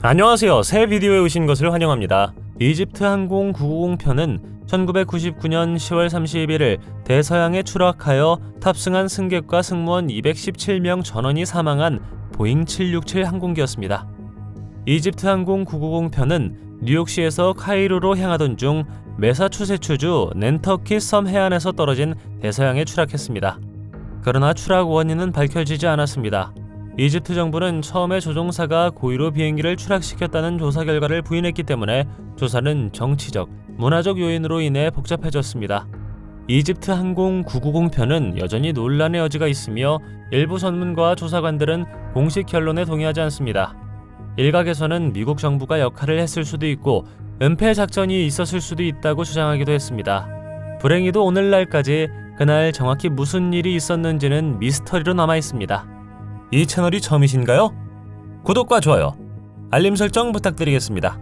안녕하세요. 새 비디오에 오신 것을 환영합니다. 이집트 항공 990 편은 1999년 10월 31일 대서양에 추락하여 탑승한 승객과 승무원 217명 전원이 사망한 보잉 767 항공기였습니다. 이집트 항공 990 편은 뉴욕시에서 카이로로 향하던 중 매사추세츠주 낸터킷 섬 해안에서 떨어진 대서양에 추락했습니다. 그러나 추락 원인은 밝혀지지 않았습니다. 이집트 정부는 처음에 조종사가 고의로 비행기를 추락시켰다는 조사 결과를 부인했기 때문에 조사는 정치적, 문화적 요인으로 인해 복잡해졌습니다. 이집트 항공 990 편은 여전히 논란의 여지가 있으며 일부 전문가와 조사관들은 공식 결론에 동의하지 않습니다. 일각에서는 미국 정부가 역할을 했을 수도 있고 은폐 작전이 있었을 수도 있다고 주장하기도 했습니다. 불행히도 오늘날까지 그날 정확히 무슨 일이 있었는지는 미스터리로 남아 있습니다. 이 채널이 처음이신가요? 구독과 좋아요, 알림 설정 부탁드리겠습니다.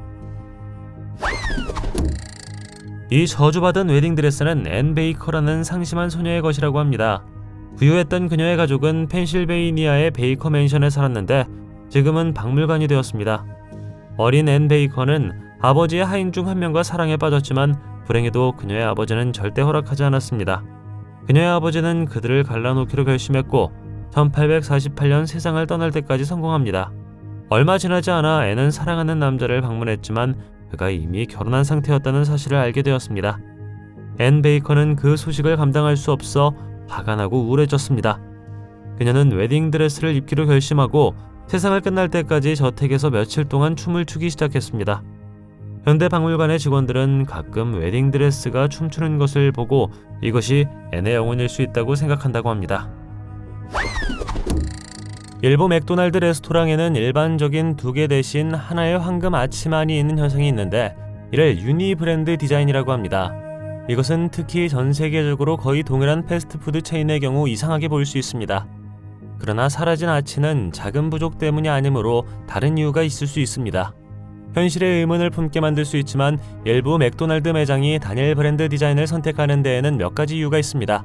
이 저주받은 웨딩드레스는 앤 베이커라는 상심한 소녀의 것이라고 합니다. 부유했던 그녀의 가족은 펜실베이니아의 베이커 맨션에 살았는데 지금은 박물관이 되었습니다. 어린 앤 베이커는 아버지의 하인 중 한 명과 사랑에 빠졌지만 불행히도 그녀의 아버지는 절대 허락하지 않았습니다. 그녀의 아버지는 그들을 갈라놓기로 결심했고 1848년 세상을 떠날 때까지 성공합니다. 얼마 지나지 않아 앤은 사랑하는 남자를 방문했지만 그가 이미 결혼한 상태였다는 사실을 알게 되었습니다. 앤 베이커는 그 소식을 감당할 수 없어 화가 나고 우울해졌습니다. 그녀는 웨딩드레스를 입기로 결심하고 세상을 끝날 때까지 저택에서 며칠 동안 춤을 추기 시작했습니다. 현대 박물관의 직원들은 가끔 웨딩드레스가 춤추는 것을 보고 이것이 앤의 영혼일 수 있다고 생각한다고 합니다. 일부 맥도날드 레스토랑에는 일반적인 2개 대신 하나의 황금 아치만이 있는 현상이 있는데 이를 유니 브랜드 디자인이라고 합니다. 이것은 특히 전 세계적으로 거의 동일한 패스트푸드 체인의 경우 이상하게 보일 수 있습니다. 그러나 사라진 아치는 자금 부족 때문이 아니므로 다른 이유가 있을 수 있습니다. 현실의 의문을 품게 만들 수 있지만 일부 맥도날드 매장이 단일 브랜드 디자인을 선택하는 데에는 몇 가지 이유가 있습니다.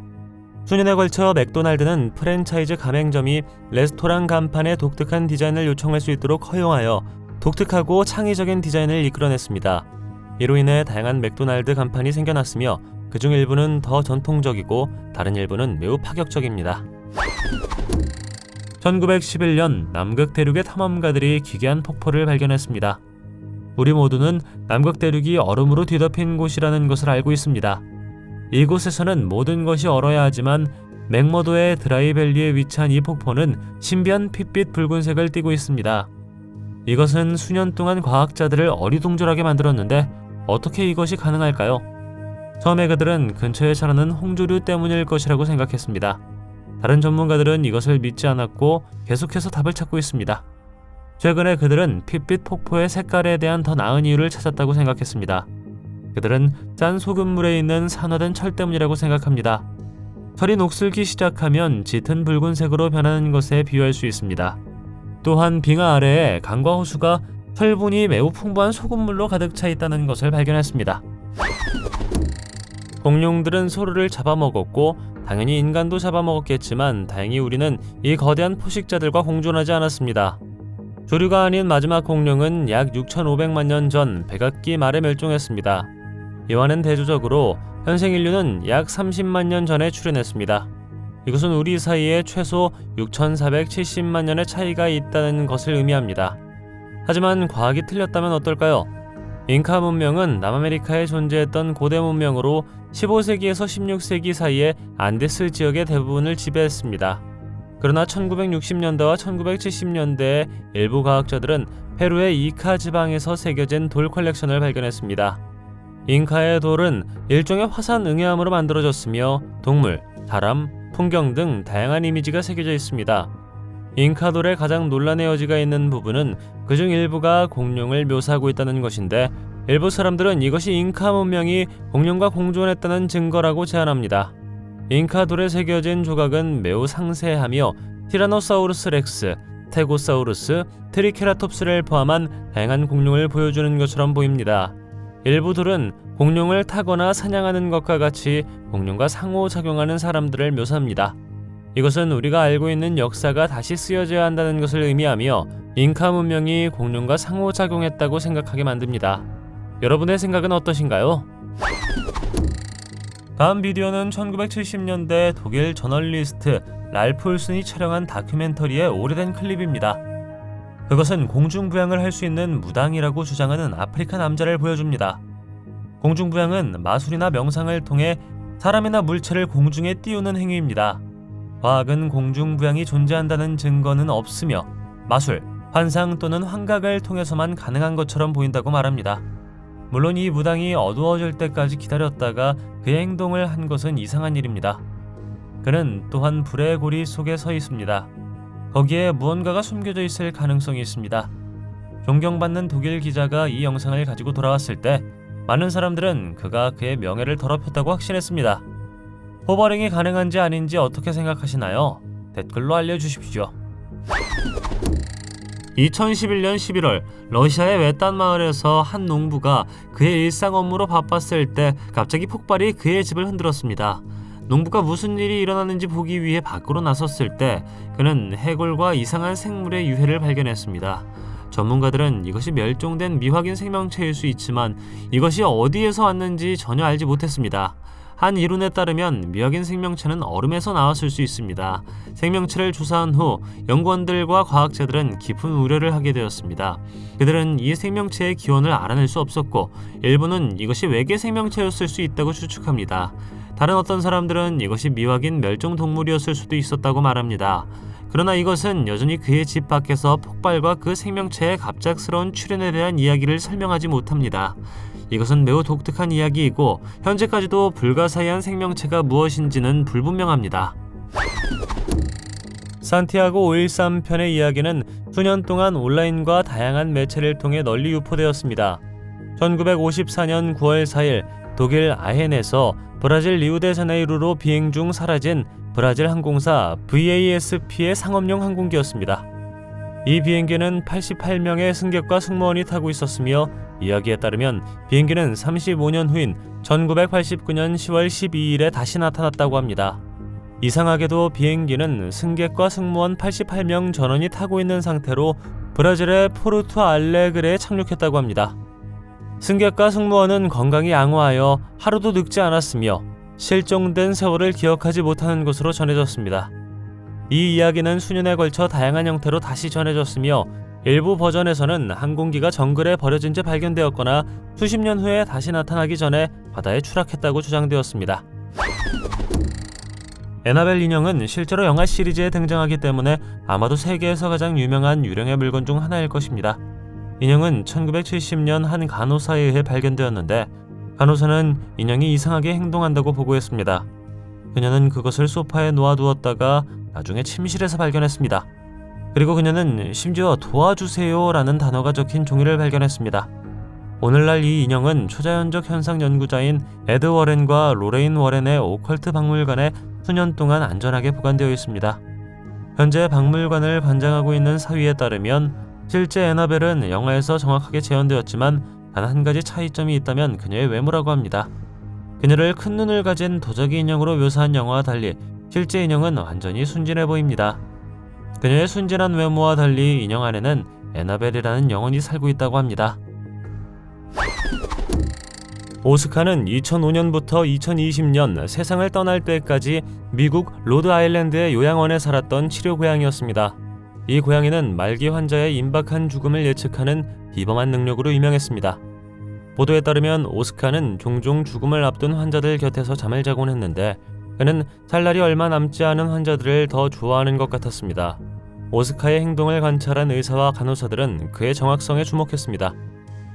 수년에 걸쳐 맥도날드는 프랜차이즈 가맹점이 레스토랑 간판에 독특한 디자인을 요청할 수 있도록 허용하여 독특하고 창의적인 디자인을 이끌어냈습니다. 이로 인해 다양한 맥도날드 간판이 생겨났으며 그중 일부는 더 전통적이고 다른 일부는 매우 파격적입니다. 1911년 남극 대륙의 탐험가들이 기괴한 폭포를 발견했습니다. 우리 모두는 남극 대륙이 얼음으로 뒤덮인 곳이라는 것을 알고 있습니다. 이곳에서는 모든 것이 얼어야 하지만 맥머도의 드라이밸리에 위치한 이 폭포는 신비한 핏빛 붉은색을 띠고 있습니다. 이것은 수년 동안 과학자들을 어리둥절하게 만들었는데 어떻게 이것이 가능할까요? 처음에 그들은 근처에 자라는 홍조류 때문일 것이라고 생각했습니다. 다른 전문가들은 이것을 믿지 않았고 계속해서 답을 찾고 있습니다. 최근에 그들은 핏빛 폭포의 색깔에 대한 더 나은 이유를 찾았다고 생각했습니다. 그들은 짠 소금물에 있는 산화된 철 때문이라고 생각합니다. 철이 녹슬기 시작하면 짙은 붉은색으로 변하는 것에 비유할 수 있습니다. 또한 빙하 아래에 강과 호수가 철분이 매우 풍부한 소금물로 가득 차 있다는 것을 발견했습니다. 공룡들은 소를 잡아먹었고 당연히 인간도 잡아먹었겠지만 다행히 우리는 이 거대한 포식자들과 공존하지 않았습니다. 조류가 아닌 마지막 공룡은 약 6,500만 년 전 백악기 말에 멸종했습니다. 이와는 대조적으로 현생 인류는 약 30만 년 전에 출현했습니다. 이것은 우리 사이에 최소 6,470만 년의 차이가 있다는 것을 의미합니다. 하지만 과학이 틀렸다면 어떨까요? 잉카 문명은 남아메리카에 존재했던 고대 문명으로 15세기에서 16세기 사이에 안데스 지역의 대부분을 지배했습니다. 그러나 1960년대와 1970년대에 일부 과학자들은 페루의 이카 지방에서 새겨진 돌 컬렉션을 발견했습니다. 잉카의 돌은 일종의 화산 응애암으로 만들어졌으며 동물, 사람, 풍경 등 다양한 이미지가 새겨져 있습니다. 잉카 돌의 가장 논란의 여지가 있는 부분은 그중 일부가 공룡을 묘사하고 있다는 것인데 일부 사람들은 이것이 잉카 문명이 공룡과 공존했다는 증거라고 제안합니다. 잉카 돌에 새겨진 조각은 매우 상세하며 티라노사우루스 렉스, 스테고사우루스, 트리케라톱스를 포함한 다양한 공룡을 보여주는 것처럼 보입니다. 일부 돌은 공룡을 타거나 사냥하는 것과 같이 공룡과 상호작용하는 사람들을 묘사합니다. 이것은 우리가 알고 있는 역사가 다시 쓰여져야 한다는 것을 의미하며 잉카 문명이 공룡과 상호작용했다고 생각하게 만듭니다. 여러분의 생각은 어떠신가요? 다음 비디오는 1970년대 독일 저널리스트 랄프 울슨이 촬영한 다큐멘터리의 오래된 클립입니다. 그것은 공중부양을 할 수 있는 무당이라고 주장하는 아프리카 남자를 보여줍니다. 공중부양은 마술이나 명상을 통해 사람이나 물체를 공중에 띄우는 행위입니다. 과학은 공중부양이 존재한다는 증거는 없으며 마술, 환상 또는 환각을 통해서만 가능한 것처럼 보인다고 말합니다. 물론 이 무당이 어두워질 때까지 기다렸다가 그의 행동을 한 것은 이상한 일입니다. 그는 또한 불의 고리 속에 서 있습니다. 거기에 무언가가 숨겨져 있을 가능성이 있습니다. 존경받는 독일 기자가 이 영상을 가지고 돌아왔을 때 많은 사람들은 그가 그의 명예를 더럽혔다고 확신했습니다. 호버링이 가능한지 아닌지 어떻게 생각하시나요? 댓글로 알려주십시오. 2011년 11월 러시아의 외딴 마을에서 한 농부가 그의 일상 업무로 바빴을 때 갑자기 폭발이 그의 집을 흔들었습니다. 농부가 무슨 일이 일어났는지 보기 위해 밖으로 나섰을 때 그는 해골과 이상한 생물의 유해를 발견했습니다. 전문가들은 이것이 멸종된 미확인 생명체일 수 있지만 이것이 어디에서 왔는지 전혀 알지 못했습니다. 한 이론에 따르면 미확인 생명체는 얼음에서 나왔을 수 있습니다. 생명체를 조사한 후 연구원들과 과학자들은 깊은 우려를 하게 되었습니다. 그들은 이 생명체의 기원을 알아낼 수 없었고 일부는 이것이 외계 생명체였을 수 있다고 추측합니다. 다른 어떤 사람들은 이것이 미확인 멸종동물이었을 수도 있었다고 말합니다. 그러나 이것은 여전히 그의 집 밖에서 폭발과 그 생명체의 갑작스러운 출현에 대한 이야기를 설명하지 못합니다. 이것은 매우 독특한 이야기이고 현재까지도 불가사의한 생명체가 무엇인지는 불분명합니다. 산티아고 513편의 이야기는 수년 동안 온라인과 다양한 매체를 통해 널리 유포되었습니다. 1954년 9월 4일 독일 아헨에서 브라질 리우데자네이루로 비행 중 사라진 브라질 항공사 VASP의 상업용 항공기였습니다. 이 비행기는 88명의 승객과 승무원이 타고 있었으며 이야기에 따르면 비행기는 35년 후인 1989년 10월 12일에 다시 나타났다고 합니다. 이상하게도 비행기는 승객과 승무원 88명 전원이 타고 있는 상태로 브라질의 포르투 알레그레에 착륙했다고 합니다. 승객과 승무원은 건강이 양호하여 하루도 늙지 않았으며 실종된 세월을 기억하지 못하는 것으로 전해졌습니다. 이 이야기는 수년에 걸쳐 다양한 형태로 다시 전해졌으며 일부 버전에서는 항공기가 정글에 버려진 채 발견되었거나 수십 년 후에 다시 나타나기 전에 바다에 추락했다고 주장되었습니다. 에나벨 인형은 실제로 영화 시리즈에 등장하기 때문에 아마도 세계에서 가장 유명한 유령의 물건 중 하나일 것입니다. 인형은 1970년 한 간호사에 의해 발견되었는데 간호사는 인형이 이상하게 행동한다고 보고했습니다. 그녀는 그것을 소파에 놓아두었다가 나중에 침실에서 발견했습니다. 그리고 그녀는 심지어 도와주세요 라는 단어가 적힌 종이를 발견했습니다. 오늘날 이 인형은 초자연적 현상 연구자인 에드 워렌과 로레인 워렌의 오컬트 박물관에 수년 동안 안전하게 보관되어 있습니다. 현재 박물관을 관장하고 있는 사위에 따르면 실제 에나벨은 영화에서 정확하게 재현되었지만 단 한 가지 차이점이 있다면 그녀의 외모라고 합니다. 그녀를 큰 눈을 가진 도자기 인형으로 묘사한 영화와 달리 실제 인형은 완전히 순진해 보입니다. 그녀의 순진한 외모와 달리 인형 안에는 에나벨이라는 영혼이 살고 있다고 합니다. 오스카는 2005년부터 2020년 세상을 떠날 때까지 미국 로드 아일랜드의 요양원에 살았던 치료 고양이였습니다. 이 고양이는 말기 환자의 임박한 죽음을 예측하는 비범한 능력으로 유명했습니다. 보도에 따르면 오스카는 종종 죽음을 앞둔 환자들 곁에서 잠을 자곤 했는데 그는 살 날이 얼마 남지 않은 환자들을 더 좋아하는 것 같았습니다. 오스카의 행동을 관찰한 의사와 간호사들은 그의 정확성에 주목했습니다.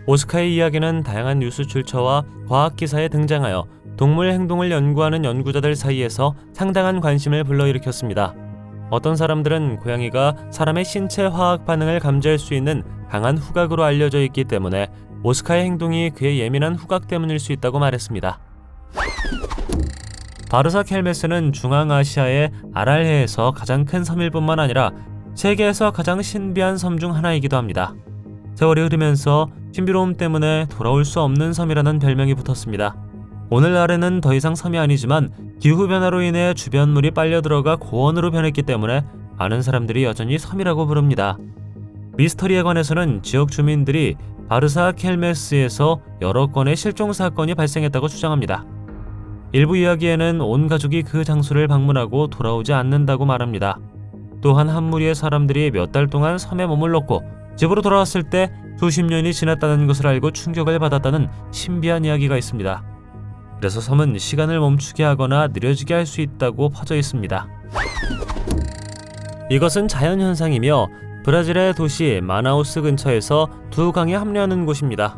오스카의 이야기는 다양한 뉴스 출처와 과학 기사에 등장하여 동물 행동을 연구하는 연구자들 사이에서 상당한 관심을 불러일으켰습니다. 어떤 사람들은 고양이가 사람의 신체 화학 반응을 감지할 수 있는 강한 후각으로 알려져 있기 때문에 오스카의 행동이 그의 예민한 후각 때문일 수 있다고 말했습니다. 바르사 켈메스는 중앙아시아의 아랄해에서 가장 큰 섬일 뿐만 아니라 세계에서 가장 신비한 섬 중 하나이기도 합니다. 세월이 흐르면서 신비로움 때문에 돌아올 수 없는 섬이라는 별명이 붙었습니다. 오늘날에는 더 이상 섬이 아니지만 기후변화로 인해 주변물이 빨려 들어가 고원으로 변했기 때문에 많은 사람들이 여전히 섬이라고 부릅니다. 미스터리에 관해서는 지역 주민들이 바르사 켈메스에서 여러 건의 실종 사건이 발생했다고 주장합니다. 일부 이야기에는 온 가족이 그 장소를 방문하고 돌아오지 않는다고 말합니다. 또한 한 무리의 사람들이 몇 달 동안 섬에 머물렀고 집으로 돌아왔을 때 수십 년이 지났다는 것을 알고 충격을 받았다는 신비한 이야기가 있습니다. 그래서 섬은 시간을 멈추게 하거나 느려지게 할 수 있다고 퍼져 있습니다. 이것은 자연현상이며 브라질의 도시 마나우스 근처에서 두 강이 합류하는 곳입니다.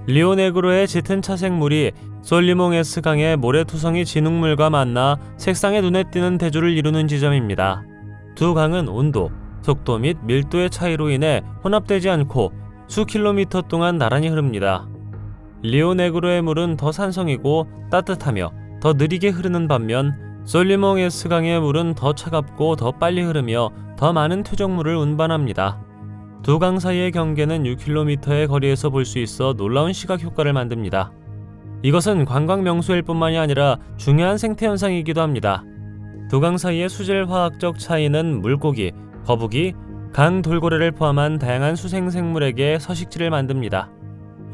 리오네그로의 짙은 차색물이 솔리몽에스 강의 모래투성이 진흙물과 만나 색상에 눈에 띄는 대조를 이루는 지점입니다. 두 강은 온도, 속도 및 밀도의 차이로 인해 혼합되지 않고 수 킬로미터 동안 나란히 흐릅니다. 리오네그로의 물은 더 산성이고 따뜻하며 더 느리게 흐르는 반면 솔리몽에스 강의 물은 더 차갑고 더 빨리 흐르며 더 많은 퇴적물을 운반합니다. 두 강 사이의 경계는 6km의 거리에서 볼 수 있어 놀라운 시각 효과를 만듭니다. 이것은 관광 명소일 뿐만이 아니라 중요한 생태 현상이기도 합니다. 두 강 사이의 수질 화학적 차이는 물고기, 거북이, 강 돌고래를 포함한 다양한 수생 생물에게 서식지를 만듭니다.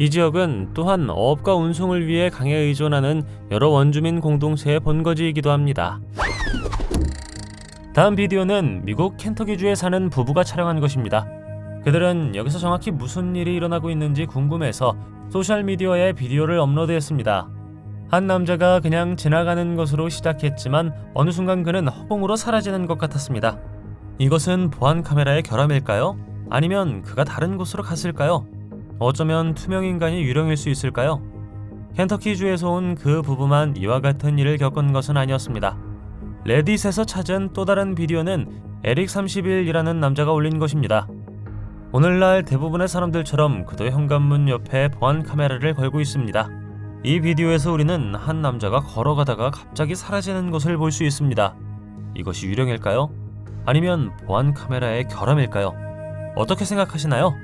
이 지역은 또한 어업과 운송을 위해 강에 의존하는 여러 원주민 공동체의 본거지이기도 합니다. 다음 비디오는 미국 켄터키주에 사는 부부가 촬영한 것입니다. 그들은 여기서 정확히 무슨 일이 일어나고 있는지 궁금해서 소셜미디어에 비디오를 업로드했습니다. 한 남자가 그냥 지나가는 것으로 시작했지만 어느 순간 그는 허공으로 사라지는 것 같았습니다. 이것은 보안 카메라의 결함일까요? 아니면 그가 다른 곳으로 갔을까요? 어쩌면 투명인간이 유령일 수 있을까요? 켄터키주에서 온 그 부부만 이와 같은 일을 겪은 것은 아니었습니다. 레딧에서 찾은 또 다른 비디오는 에릭31이라는 남자가 올린 것입니다. 오늘날 대부분의 사람들처럼 그도 현관문 옆에 보안 카메라를 걸고 있습니다. 이 비디오에서 우리는 한 남자가 걸어가다가 갑자기 사라지는 것을 볼 수 있습니다. 이것이 유령일까요? 아니면 보안 카메라의 결함일까요? 어떻게 생각하시나요?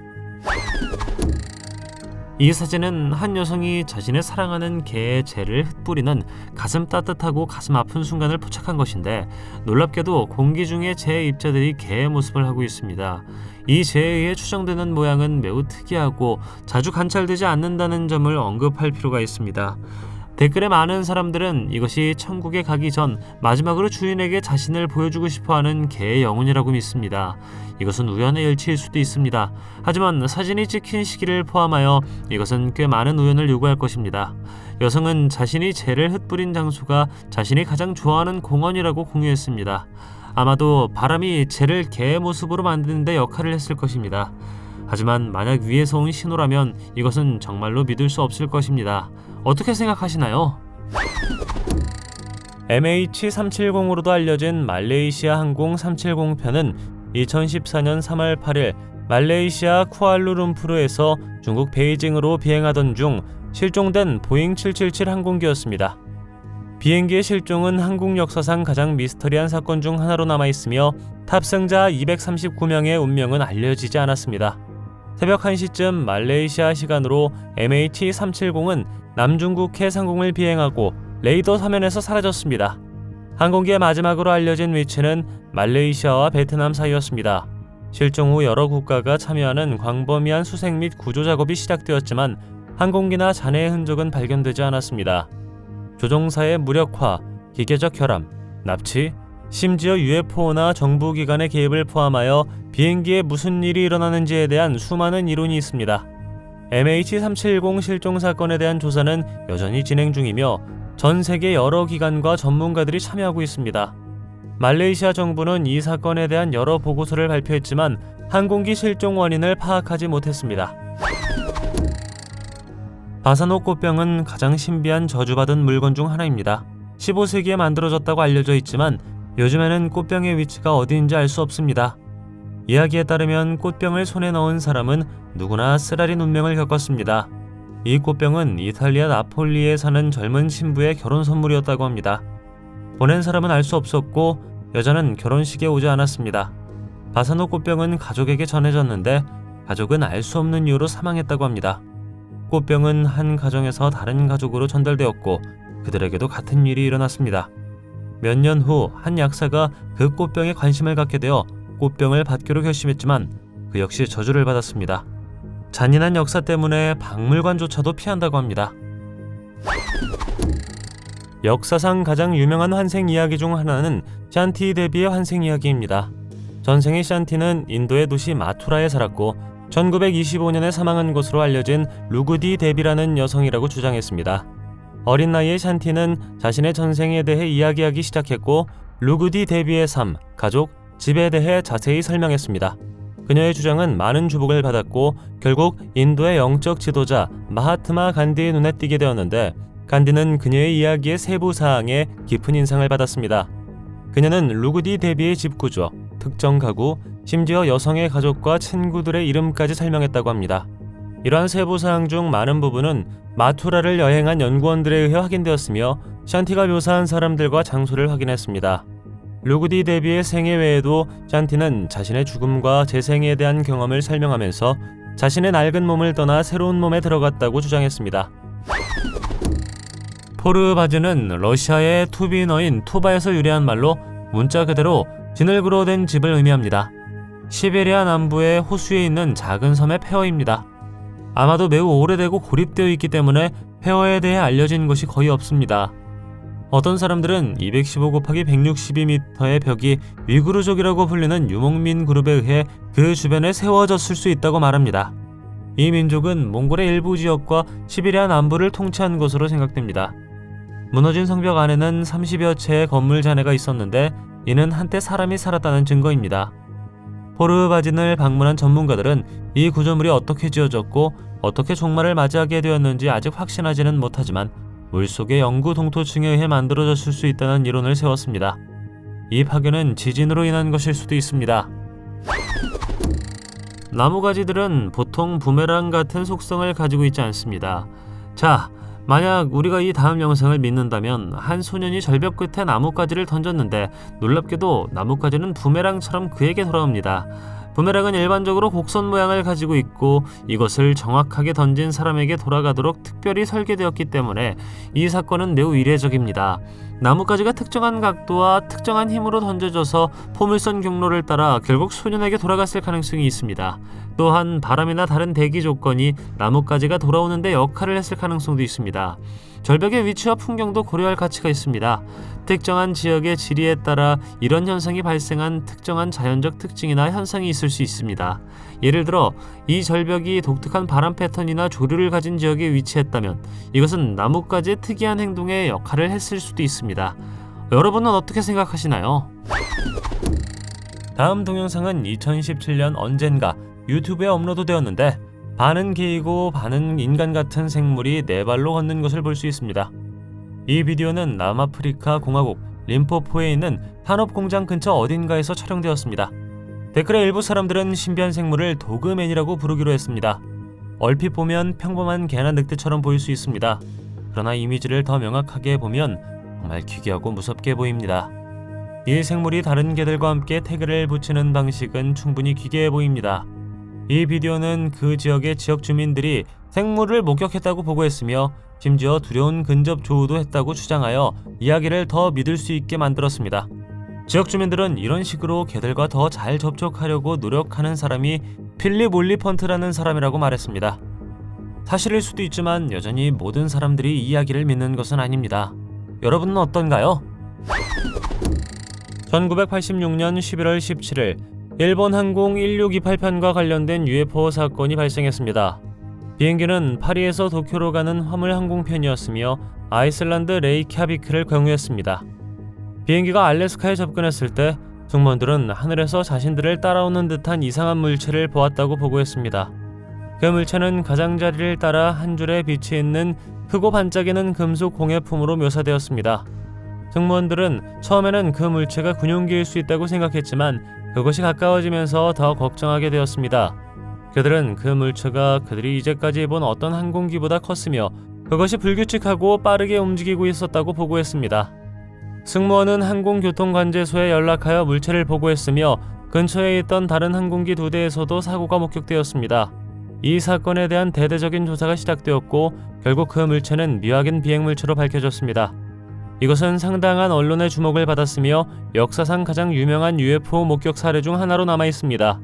이 사진은 한 여성이 자신의 사랑하는 개의 재를 흩뿌리는 가슴 따뜻하고 가슴 아픈 순간을 포착한 것인데, 놀랍게도 공기 중에 재 입자들이 개의 모습을 하고 있습니다. 이 재에 의해 추정되는 모양은 매우 특이하고 자주 관찰되지 않는다는 점을 언급할 필요가 있습니다. 댓글에 많은 사람들은 이것이 천국에 가기 전 마지막으로 주인에게 자신을 보여주고 싶어하는 개의 영혼이라고 믿습니다. 이것은 우연의 일치일 수도 있습니다. 하지만 사진이 찍힌 시기를 포함하여 이것은 꽤 많은 우연을 요구할 것입니다. 여성은 자신이 재를 흩뿌린 장소가 자신이 가장 좋아하는 공원이라고 공유했습니다. 아마도 바람이 재를 개의 모습으로 만드는 데 역할을 했을 것입니다. 하지만 만약 위에서 온 신호라면 이것은 정말로 믿을 수 없을 것입니다. 어떻게 생각하시나요? MH370으로도 알려진 말레이시아 항공 370편은 2014년 3월 8일 말레이시아 쿠알루룸푸르에서 중국 베이징으로 비행하던 중 실종된 보잉 777 항공기였습니다. 비행기의 실종은 한국 역사상 가장 미스터리한 사건 중 하나로 남아있으며 탑승자 239명의 운명은 알려지지 않았습니다. 새벽 1시쯤 말레이시아 시간으로 MH370은 남중국해 상공을 비행하고 레이더 화면에서 사라졌습니다. 항공기의 마지막으로 알려진 위치는 말레이시아와 베트남 사이였습니다. 실종 후 여러 국가가 참여하는 광범위한 수색 및 구조 작업이 시작되었지만 항공기나 잔해의 흔적은 발견되지 않았습니다. 조종사의 무력화, 기계적 결함, 납치, 심지어 UFO나 정부기관의 개입을 포함하여 비행기에 무슨 일이 일어나는지에 대한 수많은 이론이 있습니다. MH370 실종 사건에 대한 조사는 여전히 진행 중이며 전 세계 여러 기관과 전문가들이 참여하고 있습니다. 말레이시아 정부는 이 사건에 대한 여러 보고서를 발표했지만 항공기 실종 원인을 파악하지 못했습니다. 바사노 꽃병은 가장 신비한 저주받은 물건 중 하나입니다. 15세기에 만들어졌다고 알려져 있지만 요즘에는 꽃병의 위치가 어디인지 알 수 없습니다. 이야기에 따르면 꽃병을 손에 넣은 사람은 누구나 쓰라린 운명을 겪었습니다. 이 꽃병은 이탈리아 나폴리에 사는 젊은 신부의 결혼 선물이었다고 합니다. 보낸 사람은 알 수 없었고 여자는 결혼식에 오지 않았습니다. 바사노 꽃병은 가족에게 전해졌는데 가족은 알 수 없는 이유로 사망했다고 합니다. 꽃병은 한 가정에서 다른 가족으로 전달되었고 그들에게도 같은 일이 일어났습니다. 몇 년 후 한 약사가 그 꽃병에 관심을 갖게 되어 꽃병을 받기로 결심했지만 그 역시 저주를 받았습니다. 잔인한 역사 때문에 박물관조차도 피한다고 합니다. 역사상 가장 유명한 환생 이야기 중 하나는 샨티 대비의 환생 이야기입니다. 전생의 샨티는 인도의 도시 마투라에 살았고 1925년에 사망한 것으로 알려진 루구디 대비라는 여성이라고 주장했습니다. 어린 나이에 샨티는 자신의 전생에 대해 이야기하기 시작했고 루구디 대비의 삶, 가족, 집에 대해 자세히 설명했습니다. 그녀의 주장은 많은 주목을 받았고 결국 인도의 영적 지도자 마하트마 간디의 눈에 띄게 되었는데 간디는 그녀의 이야기의 세부 사항에 깊은 인상을 받았습니다. 그녀는 루구디 대비의 집 구조, 특정 가구, 심지어 여성의 가족과 친구들의 이름까지 설명했다고 합니다. 이러한 세부 사항 중 많은 부분은 마투라를 여행한 연구원들에 의해 확인되었으며 샨티가 묘사한 사람들과 장소를 확인했습니다. 루구디 대비의 생애 외에도 샨티는 자신의 죽음과 재생에 대한 경험을 설명하면서 자신의 낡은 몸을 떠나 새로운 몸에 들어갔다고 주장했습니다. 포르바즈는 러시아의 투비너인 투바에서 유래한 말로 문자 그대로 진흙으로 된 집을 의미합니다. 시베리아 남부의 호수에 있는 작은 섬의 폐허입니다. 아마도 매우 오래되고 고립되어 있기 때문에 폐허에 대해 알려진 것이 거의 없습니다. 어떤 사람들은 215 곱하기 162m의 벽이 위구르족이라고 불리는 유목민 그룹에 의해 그 주변에 세워졌을 수 있다고 말합니다. 이 민족은 몽골의 일부 지역과 시베리아 남부를 통치한 것으로 생각됩니다. 무너진 성벽 안에는 30여 채의 건물 잔해가 있었는데 이는 한때 사람이 살았다는 증거입니다. 포르바진을 방문한 전문가들은 이 구조물이 어떻게 지어졌고 어떻게 종말을 맞이하게 되었는지 아직 확신하지는 못하지만 물속의 영구 동토층에 의해 만들어졌을 수 있다는 이론을 세웠습니다. 이 파괴는 지진으로 인한 것일 수도 있습니다. 나무가지들은 보통 부메랑 같은 속성을 가지고 있지 않습니다. 자, 만약 우리가 이 다음 영상을 믿는다면 한 소년이 절벽 끝에 나뭇가지를 던졌는데 놀랍게도 나뭇가지는 부메랑처럼 그에게 돌아옵니다. 부메랑은 일반적으로 곡선 모양을 가지고 있고 이것을 정확하게 던진 사람에게 돌아가도록 특별히 설계되었기 때문에 이 사건은 매우 이례적입니다. 나뭇가지가 특정한 각도와 특정한 힘으로 던져져서 포물선 경로를 따라 결국 소년에게 돌아갔을 가능성이 있습니다. 또한 바람이나 다른 대기 조건이 나뭇가지가 돌아오는 데 역할을 했을 가능성도 있습니다. 절벽의 위치와 풍경도 고려할 가치가 있습니다. 특정한 지역의 지리에 따라 이런 현상이 발생한 특정한 자연적 특징이나 현상이 있을 수 있습니다. 예를 들어 이 절벽이 독특한 바람 패턴이나 조류를 가진 지역에 위치했다면 이것은 나뭇가지의 특이한 행동에 역할을 했을 수도 있습니다. 여러분은 어떻게 생각하시나요? 다음 동영상은 2017년 언젠가 유튜브에 업로드되었는데 반은 개이고 반은 인간 같은 생물이 네 발로 걷는 것을 볼 수 있습니다. 이 비디오는 남아프리카 공화국 림포포에 있는 탄업 공장 근처 어딘가에서 촬영되었습니다. 댓글에 일부 사람들은 신비한 생물을 도그맨이라고 부르기로 했습니다. 얼핏 보면 평범한 개나 늑대처럼 보일 수 있습니다. 그러나 이미지를 더 명확하게 보면 정말 기괴하고 무섭게 보입니다. 이 생물이 다른 개들과 함께 태그를 붙이는 방식은 충분히 기괴해 보입니다. 이 비디오는 그 지역의 지역 주민들이 생물을 목격했다고 보고했으며 심지어 두려운 근접 조우도 했다고 주장하여 이야기를 더 믿을 수 있게 만들었습니다. 지역 주민들은 이런 식으로 개들과 더 잘 접촉하려고 노력하는 사람이 필립 올리펀트라는 사람이라고 말했습니다. 사실일 수도 있지만 여전히 모든 사람들이 이 이야기를 믿는 것은 아닙니다. 여러분은 어떤가요? 1986년 11월 17일 일본 항공 1628편과 관련된 UFO 사건이 발생했습니다. 비행기는 파리에서 도쿄로 가는 화물 항공편이었으며 아이슬란드 레이캬비크를 경유했습니다. 비행기가 알래스카에 접근했을 때 승무원들은 하늘에서 자신들을 따라오는 듯한 이상한 물체를 보았다고 보고했습니다. 그 물체는 가장자리를 따라 한 줄의 빛이 있는 크고 반짝이는 금속 공예품으로 묘사되었습니다. 승무원들은 처음에는 그 물체가 군용기일 수 있다고 생각했지만 그것이 가까워지면서 더 걱정하게 되었습니다. 그들은 그 물체가 그들이 이제까지 본 어떤 항공기보다 컸으며 그것이 불규칙하고 빠르게 움직이고 있었다고 보고했습니다. 승무원은 항공교통관제소에 연락하여 물체를 보고했으며 근처에 있던 다른 항공기 2대에서도 사고가 목격되었습니다. 이 사건에 대한 대대적인 조사가 시작되었고 결국 그 물체는 미확인 비행물체로 밝혀졌습니다. 이것은 상당한 언론의 주목을 받았으며 역사상 가장 유명한 UFO 목격 사례 중 하나로 남아있습니다.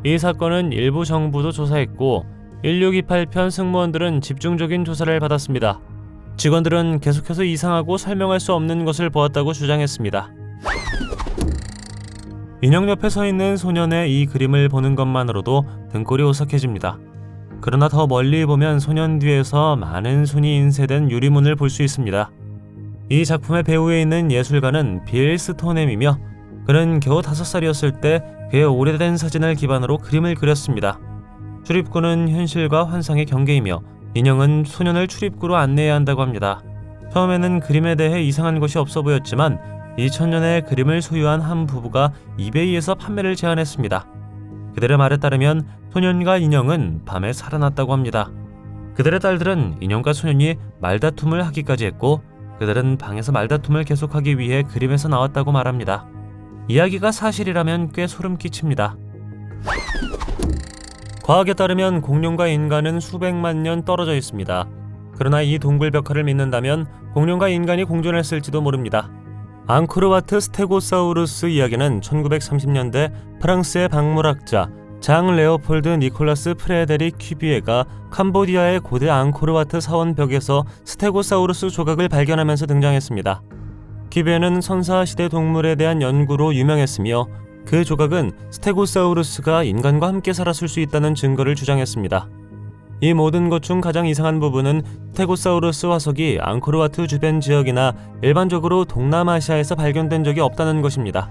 이 사건은 일부 정부도 조사했고 1628편 승무원들은 집중적인 조사를 받았습니다. 직원들은 계속해서 이상하고 설명할 수 없는 것을 보았다고 주장했습니다. 인형 옆에 서 있는 소년의 이 그림을 보는 것만으로도 등골이 오싹해집니다. 그러나 더 멀리 보면 소년 뒤에서 많은 손이 인쇄된 유리문을 볼 수 있습니다. 이 작품의 배후에 있는 예술가는 빌 스토넴이며 그는 겨우 5살이었을 때 그의 오래된 사진을 기반으로 그림을 그렸습니다. 출입구는 현실과 환상의 경계이며 인형은 소년을 출입구로 안내해야 한다고 합니다. 처음에는 그림에 대해 이상한 것이 없어 보였지만 2000년에 그림을 소유한 한 부부가 이베이에서 판매를 제안했습니다. 그들의 말에 따르면 소년과 인형은 밤에 살아났다고 합니다. 그들의 딸들은 인형과 소년이 말다툼을 하기까지 했고 그들은 방에서 말다툼을 계속하기 위해 그림에서 나왔다고 말합니다. 이야기가 사실이라면 꽤 소름 끼칩니다. 과학에 따르면 공룡과 인간은 수백만 년 떨어져 있습니다. 그러나 이 동굴벽화를 믿는다면 공룡과 인간이 공존했을지도 모릅니다. 앙코르와트 스테고사우루스 이야기는 1930년대 프랑스의 박물학자 장 레오폴드 니콜라스 프레데릭 퀴비에가 캄보디아의 고대 앙코르와트 사원벽에서 스테고사우루스 조각을 발견하면서 등장했습니다. 퀴비에는 선사시대 동물에 대한 연구로 유명했으며 그 조각은 스테고사우루스가 인간과 함께 살았을 수 있다는 증거를 주장했습니다. 이 모든 것 중 가장 이상한 부분은 스테고사우루스 화석이 앙코르와트 주변 지역이나 일반적으로 동남아시아에서 발견된 적이 없다는 것입니다.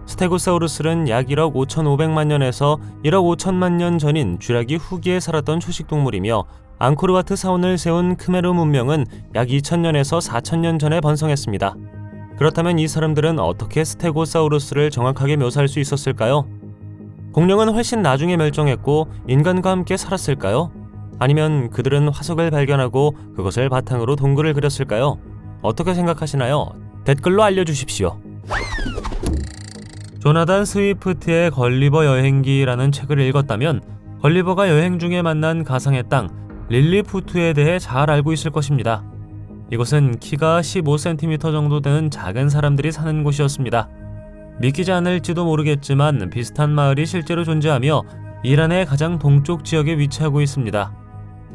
스테고사우루스는 약 1억 5,500만 년에서 1억 5천만 년 전인 쥐라기 후기에 살았던 초식동물이며 앙코르와트 사원을 세운 크메르 문명은 약 2000년에서 4000년 전에 번성했습니다. 그렇다면 이 사람들은 어떻게 스테고사우루스를 정확하게 묘사할 수 있었을까요? 공룡은 훨씬 나중에 멸종했고 인간과 함께 살았을까요? 아니면 그들은 화석을 발견하고 그것을 바탕으로 동굴을 그렸을까요? 어떻게 생각하시나요? 댓글로 알려주십시오. 조나단 스위프트의 걸리버 여행기라는 책을 읽었다면 걸리버가 여행 중에 만난 가상의 땅 릴리푸트에 대해 잘 알고 있을 것입니다. 이곳은 키가 15cm 정도 되는 작은 사람들이 사는 곳이었습니다. 믿기지 않을지도 모르겠지만 비슷한 마을이 실제로 존재하며 이란의 가장 동쪽 지역에 위치하고 있습니다.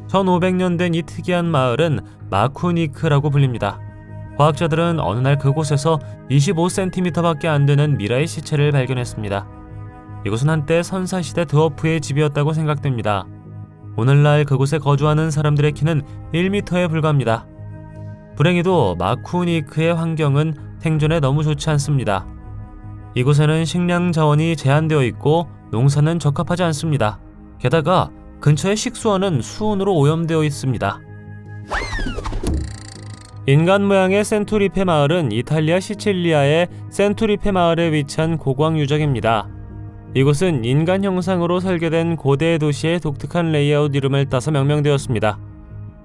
1500년 된 이 특이한 마을은 마쿠니크라고 불립니다. 과학자들은 어느 날 그곳에서 25cm밖에 안 되는 미라의 시체를 발견했습니다. 이곳은 한때 선사시대 드워프의 집이었다고 생각됩니다. 오늘날 그곳에 거주하는 사람들의 키는 1m에 불과합니다. 불행히도 마쿠니크의 환경은 생존에 너무 좋지 않습니다. 이곳에는 식량 자원이 제한되어 있고 농사는 적합하지 않습니다. 게다가 근처의 식수원은 수온으로 오염되어 있습니다. 인간 모양의 센토리페 마을은 이탈리아 시칠리아의 센토리페 마을에 위치한 고고학 유적입니다. 이곳은 인간 형상으로 설계된 고대 도시의 독특한 레이아웃 이름을 따서 명명되었습니다.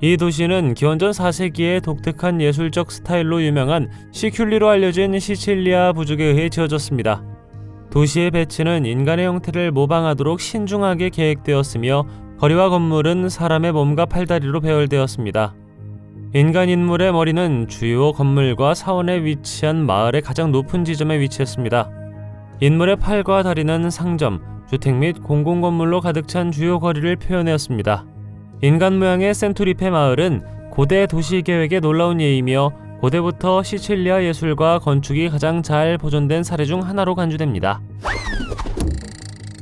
이 도시는 기원전 4세기의 독특한 예술적 스타일로 유명한 시큘리로 알려진 시칠리아 부족에 의해 지어졌습니다. 도시의 배치는 인간의 형태를 모방하도록 신중하게 계획되었으며 거리와 건물은 사람의 몸과 팔다리로 배열되었습니다. 인간 인물의 머리는 주요 건물과 사원에 위치한 마을의 가장 높은 지점에 위치했습니다. 인물의 팔과 다리는 상점, 주택 및 공공건물로 가득 찬 주요 거리를 표현하였습니다. 인간 모양의 센토리페 마을은 고대 도시 계획의 놀라운 예이며 고대부터 시칠리아 예술과 건축이 가장 잘 보존된 사례 중 하나로 간주됩니다.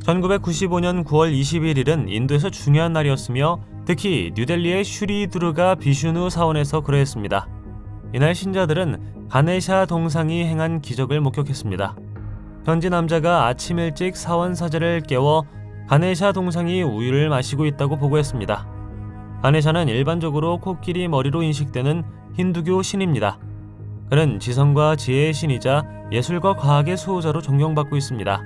1995년 9월 21일은 인도에서 중요한 날이었으며 특히 뉴델리의 슈리두르가 비슈누 사원에서 그러했습니다. 이날 신자들은 가네샤 동상이 행한 기적을 목격했습니다. 현지 남자가 아침 일찍 사원 사제를 깨워 가네샤 동상이 우유를 마시고 있다고 보고했습니다. 가네샤는 일반적으로 코끼리 머리로 인식되는 힌두교 신입니다. 그는 지성과 지혜의 신이자 예술과 과학의 수호자로 존경받고 있습니다.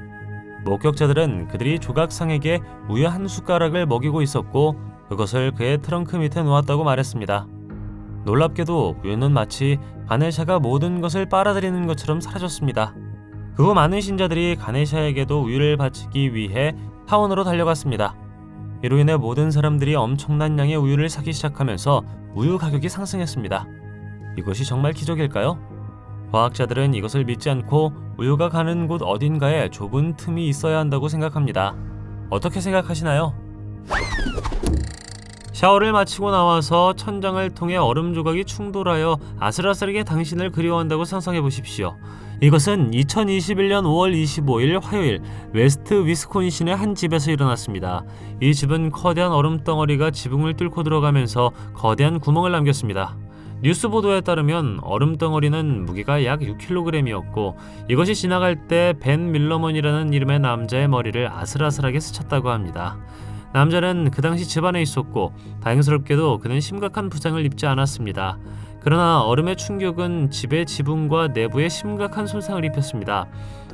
목격자들은 그들이 조각상에게 우유 한 숟가락을 먹이고 있었고 그것을 그의 트렁크 밑에 놓았다고 말했습니다. 놀랍게도 우유는 마치 가네샤가 모든 것을 빨아들이는 것처럼 사라졌습니다. 그 후 많은 신자들이 가네샤에게도 우유를 바치기 위해 타원으로 달려갔습니다. 이로 인해 모든 사람들이 엄청난 양의 우유를 사기 시작하면서 우유 가격이 상승했습니다. 이것이 정말 기적일까요? 과학자들은 이것을 믿지 않고 우유가 가는 곳 어딘가에 좁은 틈이 있어야 한다고 생각합니다. 어떻게 생각하시나요? 샤워를 마치고 나와서 천장을 통해 얼음 조각이 충돌하여 아슬아슬하게 당신을 그리워한다고 상상해 보십시오. 이것은 2021년 5월 25일 화요일 웨스트 위스콘신의 한 집에서 일어났습니다. 이 집은 커다란 얼음 덩어리가 지붕을 뚫고 들어가면서 거대한 구멍을 남겼습니다. 뉴스 보도에 따르면 얼음 덩어리는 무게가 약 6kg이었고 이것이 지나갈 때 벤 밀러먼이라는 이름의 남자의 머리를 아슬아슬하게 스쳤다고 합니다. 남자는 그 당시 집안에 있었고 다행스럽게도 그는 심각한 부상을 입지 않았습니다. 그러나 얼음의 충격은 집의 지붕과 내부에 심각한 손상을 입혔습니다.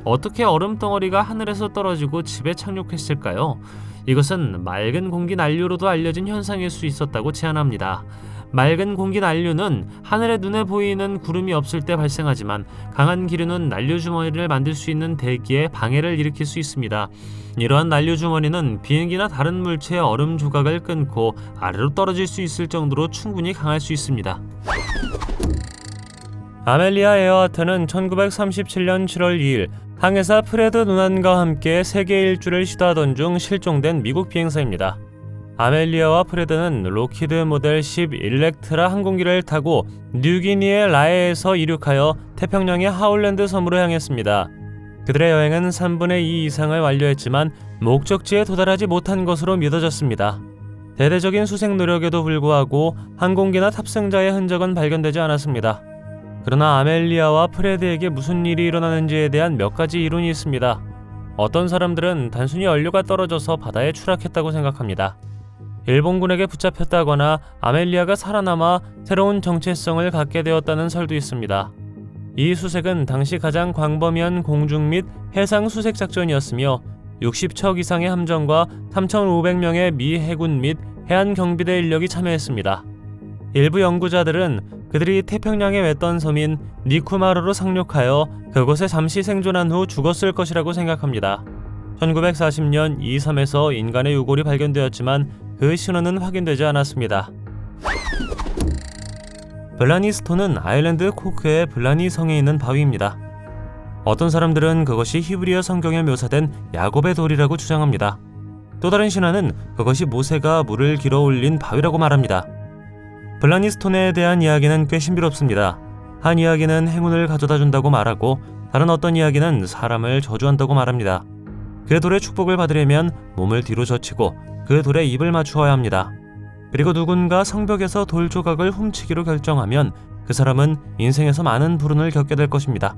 어떻게 얼음 덩어리가 하늘에서 떨어지고 집에 착륙했을까요? 이것은 맑은 공기 난류로도 알려진 현상일 수 있었다고 제안합니다. 맑은 공기 난류는 하늘에 눈에 보이는 구름이 없을 때 발생하지만 강한 기류는 난류 주머니를 만들 수 있는 대기에 방해를 일으킬 수 있습니다. 이러한 난류 주머니는 비행기나 다른 물체의 얼음 조각을 끊고 아래로 떨어질 수 있을 정도로 충분히 강할 수 있습니다. 아멜리아 에어하트는 1937년 7월 2일 항해사 프레드 누난과 함께 세계 일주를 시도하던 중 실종된 미국 비행사입니다. 아멜리아와 프레드는 로키드 모델 10 일렉트라 항공기를 타고 뉴기니의 라에에서 이륙하여 태평양의 하울랜드 섬으로 향했습니다. 그들의 여행은 3분의 2 이상을 완료했지만 목적지에 도달하지 못한 것으로 믿어졌습니다. 대대적인 수색 노력에도 불구하고 항공기나 탑승자의 흔적은 발견되지 않았습니다. 그러나 아멜리아와 프레드에게 무슨 일이 일어나는지에 대한 몇 가지 이론이 있습니다. 어떤 사람들은 단순히 연료가 떨어져서 바다에 추락했다고 생각합니다. 일본군에게 붙잡혔다거나 아멜리아가 살아남아 새로운 정체성을 갖게 되었다는 설도 있습니다. 이 수색은 당시 가장 광범위한 공중 및 해상 수색 작전이었으며 60척 이상의 함정과 3,500명의 미 해군 및 해안 경비대 인력이 참여했습니다. 일부 연구자들은 그들이 태평양에 맺던 섬인 니쿠마루로 상륙하여 그곳에 잠시 생존한 후 죽었을 것이라고 생각합니다. 1940년 이 섬에서 인간의 유골이 발견되었지만 그 신원은 확인되지 않았습니다. 블라니스톤은 아일랜드 코크의 블라니 성에 있는 바위입니다. 어떤 사람들은 그것이 히브리어 성경에 묘사된 야곱의 돌이라고 주장합니다. 또 다른 신화는 그것이 모세가 물을 길어 올린 바위라고 말합니다. 블라니스톤에 대한 이야기는 꽤 신비롭습니다. 한 이야기는 행운을 가져다 준다고 말하고 다른 어떤 이야기는 사람을 저주한다고 말합니다. 그 돌의 축복을 받으려면 몸을 뒤로 젖히고 그 돌에 입을 맞추어야 합니다. 그리고 누군가 성벽에서 돌 조각을 훔치기로 결정하면 그 사람은 인생에서 많은 불운을 겪게 될 것입니다.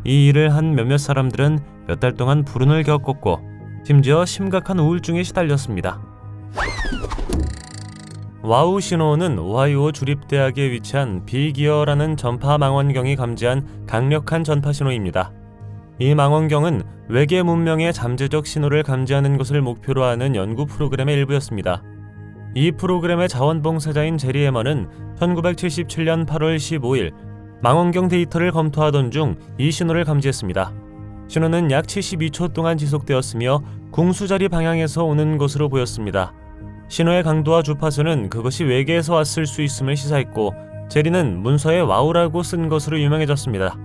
이 일을 한 몇몇 사람들은 몇 달 동안 불운을 겪었고 심지어 심각한 우울증에 시달렸습니다. 와우 신호는 오하이오 주립대학에 위치한 빅이어라는 전파 망원경이 감지한 강력한 전파 신호입니다. 이 망원경은 외계 문명의 잠재적 신호를 감지하는 것을 목표로 하는 연구 프로그램의 일부였습니다. 이 프로그램의 자원봉사자인 제리 해머는 1977년 8월 15일 망원경 데이터를 검토하던 중 이 신호를 감지했습니다. 신호는 약 72초 동안 지속되었으며 궁수자리 방향에서 오는 것으로 보였습니다. 신호의 강도와 주파수는 그것이 외계에서 왔을 수 있음을 시사했고 제리는 문서에 와우라고 쓴 것으로 유명해졌습니다.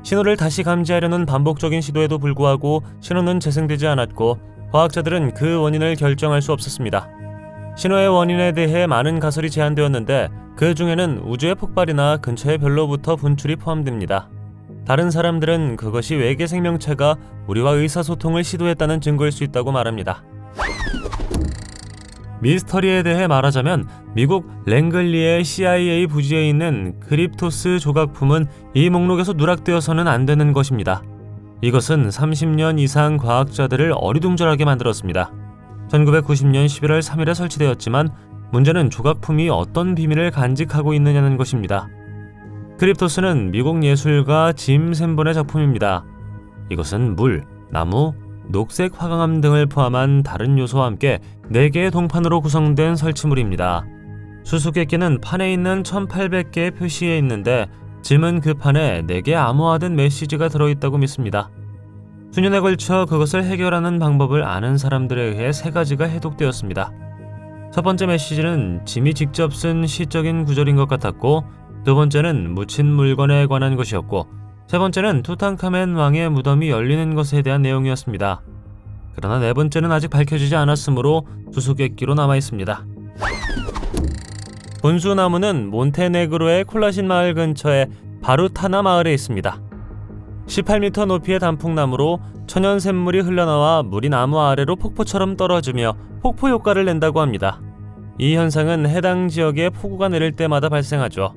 신호를 다시 감지하려는 반복적인 시도에도 불구하고 신호는 재생되지 않았고 과학자들은 그 원인을 결정할 수 없었습니다. 신호의 원인에 대해 많은 가설이 제안되었는데 그 중에는 우주의 폭발이나 근처의 별로부터 분출이 포함됩니다. 다른 사람들은 그것이 외계 생명체가 우리와 의사소통을 시도했다는 증거일 수 있다고 말합니다. 미스터리에 대해 말하자면 미국 랭글리의 CIA 부지에 있는 크립토스 조각품은 이 목록에서 누락되어서는 안 되는 것입니다. 이것은 30년 이상 과학자들을 어리둥절하게 만들었습니다. 1990년 11월 3일에 설치되었지만 문제는 조각품이 어떤 비밀을 간직하고 있느냐는 것입니다. 크립토스는 미국 예술가 짐 샌본의 작품입니다. 이것은 물, 나무, 녹색 화강암 등을 포함한 다른 요소와 함께 4개의 동판으로 구성된 설치물입니다. 수수께끼는 판에 있는 1800개의 표시에 있는데 짐은 그 판에 4개 암호화된 메시지가 들어있다고 믿습니다. 수년에 걸쳐 그것을 해결하는 방법을 아는 사람들에 의해 3가지가 해독되었습니다. 첫 번째 메시지는 짐이 직접 쓴 시적인 구절인 것 같았고, 두 번째는 묻힌 물건에 관한 것이었고, 세 번째는 투탕카멘 왕의 무덤이 열리는 것에 대한 내용이었습니다. 그러나 네 번째는 아직 밝혀지지 않았으므로 수수께끼로 남아있습니다. 분수나무는 몬테네그로의 콜라신 마을 근처의 바루타나 마을에 있습니다. 18m 높이의 단풍나무로 천연 샘물이 흘러나와 물이 나무 아래로 폭포처럼 떨어지며 폭포 효과를 낸다고 합니다. 이 현상은 해당 지역에 폭우가 내릴 때마다 발생하죠.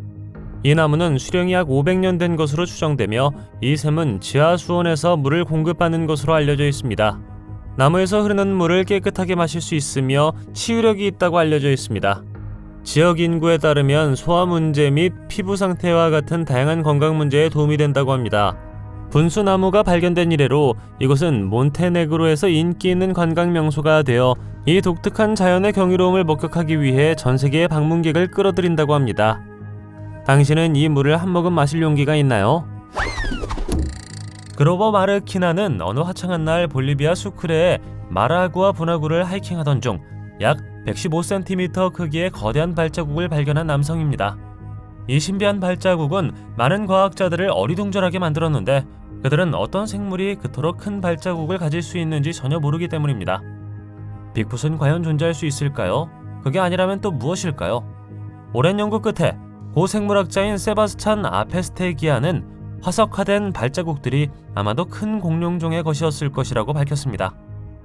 이 나무는 수령이 약 500년 된 것으로 추정되며 이 샘은 지하 수온에서 물을 공급받는 것으로 알려져 있습니다. 나무에서 흐르는 물을 깨끗하게 마실 수 있으며 치유력이 있다고 알려져 있습니다. 지역 인구에 따르면 소화 문제 및 피부 상태와 같은 다양한 건강 문제에 도움이 된다고 합니다. 분수나무가 발견된 이래로 이곳은 몬테네그로에서 인기 있는 관광 명소가 되어 이 독특한 자연의 경이로움을 목격하기 위해 전 세계의 방문객을 끌어들인다고 합니다. 당신은 이 물을 한 모금 마실 용기가 있나요? 그로버 마르키나는 어느 화창한 날 볼리비아 수크레에 마라구아 분화구를 하이킹하던 중 약 115cm 크기의 거대한 발자국을 발견한 남성입니다. 이 신비한 발자국은 많은 과학자들을 어리둥절하게 만들었는데 그들은 어떤 생물이 그토록 큰 발자국을 가질 수 있는지 전혀 모르기 때문입니다. 빅풋은 과연 존재할 수 있을까요? 그게 아니라면 또 무엇일까요? 오랜 연구 끝에 고 생물학자인 세바스찬 아페스테기아는 화석화된 발자국들이 아마도 큰 공룡종의 것이었을 것이라고 밝혔습니다.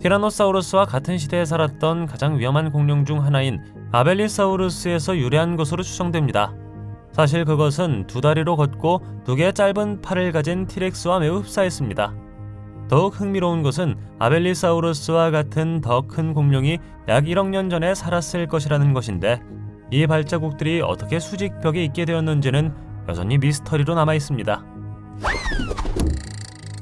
티라노사우루스와 같은 시대에 살았던 가장 위험한 공룡 중 하나인 아벨리사우루스에서 유래한 것으로 추정됩니다. 사실 그것은 두 다리로 걷고 두 개의 짧은 팔을 가진 티렉스와 매우 흡사했습니다. 더욱 흥미로운 것은 아벨리사우루스와 같은 더 큰 공룡이 약 1억 년 전에 살았을 것이라는 것인데 이 발자국들이 어떻게 수직벽에 있게 되었는지는 여전히 미스터리로 남아있습니다.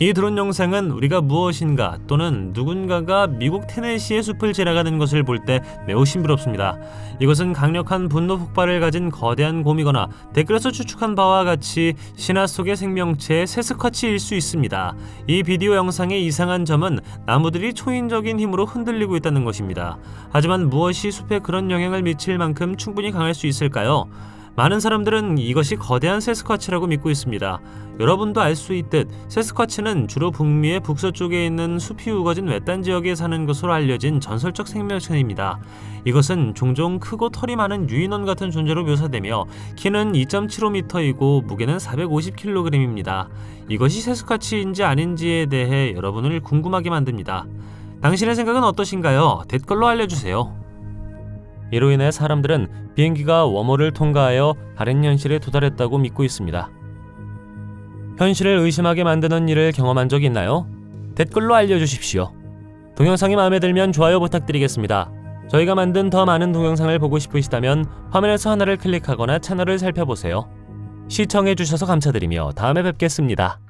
이 드론 영상은 우리가 무엇인가 또는 누군가가 미국 테네시의 숲을 지나가는 것을 볼 때 매우 신비롭습니다. 이것은 강력한 분노 폭발을 가진 거대한 곰이거나 댓글에서 추측한 바와 같이 신화 속의 생명체의 세스쿼치일 수 있습니다. 이 비디오 영상의 이상한 점은 나무들이 초인적인 힘으로 흔들리고 있다는 것입니다. 하지만 무엇이 숲에 그런 영향을 미칠 만큼 충분히 강할 수 있을까요? 많은 사람들은 이것이 거대한 세스쿼치라고 믿고 있습니다. 여러분도 알 수 있듯 세스쿼치는 주로 북미의 북서쪽에 있는 숲이 우거진 외딴 지역에 사는 것으로 알려진 전설적 생명체입니다. 이것은 종종 크고 털이 많은 유인원 같은 존재로 묘사되며 키는 2.75m이고 무게는 450kg입니다. 이것이 세스쿼치인지 아닌지에 대해 여러분을 궁금하게 만듭니다. 당신의 생각은 어떠신가요? 댓글로 알려주세요. 이로 인해 사람들은 비행기가 웜홀을 통과하여 다른 현실에 도달했다고 믿고 있습니다. 현실을 의심하게 만드는 일을 경험한 적 있나요? 댓글로 알려주십시오. 동영상이 마음에 들면 좋아요 부탁드리겠습니다. 저희가 만든 더 많은 동영상을 보고 싶으시다면 화면에서 하나를 클릭하거나 채널을 살펴보세요. 시청해주셔서 감사드리며 다음에 뵙겠습니다.